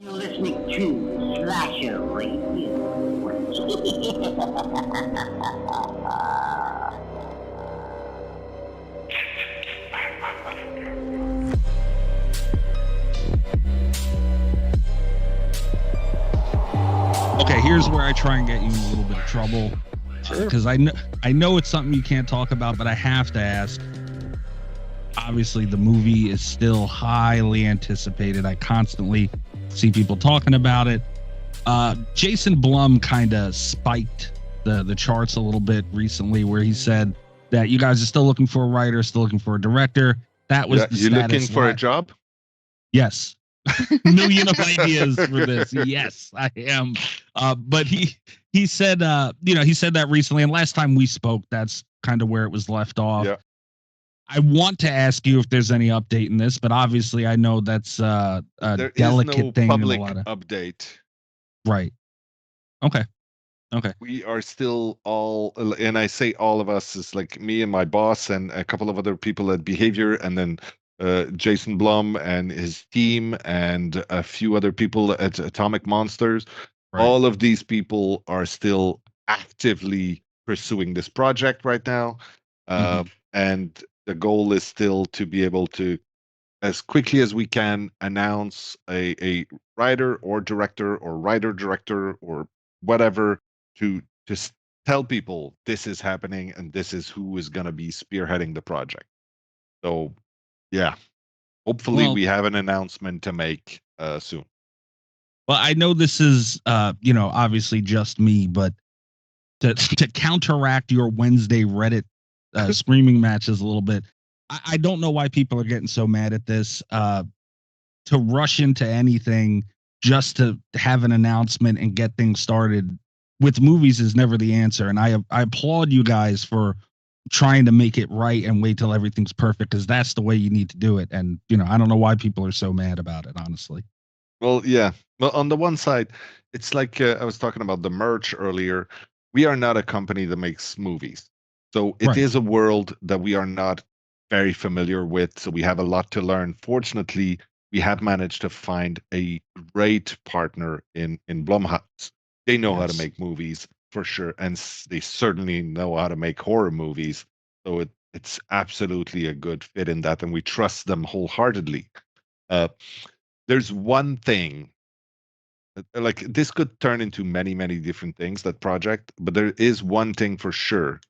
You're listening to Slasher Radio. Okay, here's where I try and get you in a little bit of trouble. Because I know it's something you can't talk about, but I have to ask. Obviously, the movie is still highly anticipated. I constantly see people talking about it. Jason Blum kind of spiked the charts a little bit recently, where he said that you guys are still looking for a writer, still looking for a director. That was the you looking for a job? Yes. Million of ideas for this. Yes, I am. But he said, he said that recently, and last time we spoke, that's kind of where it was left off. Yeah. I want to ask you if there's any update in this, but obviously I know that's a there delicate is no thing. Public update. Right. Okay. We are still all, and I say all of us, is like me and my boss and a couple of other people at Behavior, and then Jason Blum and his team and a few other people at Atomic Monsters. Right. All of these people are still actively pursuing this project right now. And the goal is still to be able to, as quickly as we can, announce a writer or director or writer-director or whatever to tell people this is happening and this is who is going to be spearheading the project. So, yeah, hopefully we have an announcement to make soon. Well, I know this is, obviously just me, but to counteract your Wednesday Reddit screaming matches a little bit, I don't know why people are getting so mad at this. To rush into anything just to have an announcement and get things started with movies is never the answer. And I applaud you guys for trying to make it right and wait till everything's perfect, because that's the way you need to do it. And, I don't know why people are so mad about it, honestly. Well, yeah. Well, on the one side, it's like I was talking about the merch earlier. We are not a company that makes movies. So it is a world that we are not very familiar with. So we have a lot to learn. Fortunately, we have managed to find a great partner in Blumhouse. They know how to make movies for sure. And they certainly know how to make horror movies. So it's absolutely a good fit in that. And we trust them wholeheartedly. There's one thing, like this could turn into many, many different things, that project, but there is one thing for sure.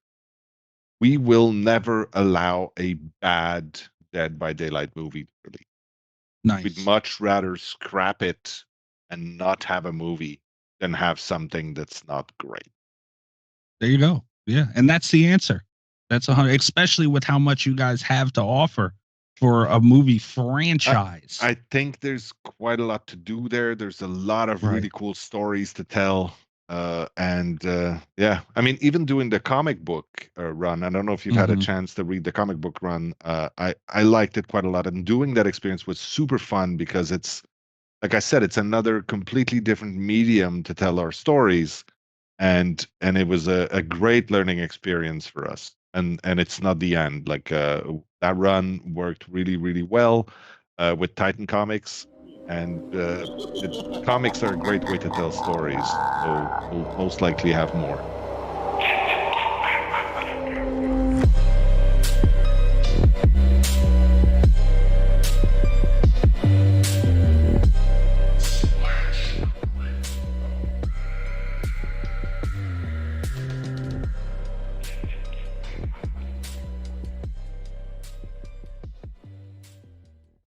We will never allow a bad Dead by Daylight movie to release. Nice. We'd much rather scrap it and not have a movie than have something that's not great. There you go. Yeah, and that's the answer. That's 100, especially with how much you guys have to offer for a movie franchise. I think there's quite a lot to do there. There's a lot of really cool stories to tell. Yeah, I mean, even doing the comic book run, I don't know if you've had a chance to read the comic book run. I liked it quite a lot. And doing that experience was super fun because it's, like I said, it's another completely different medium to tell our stories. And it was a great learning experience for us. And it's not the end. Like that run worked really, really well with Titan Comics. And comics are a great way to tell stories. So we'll most likely have more.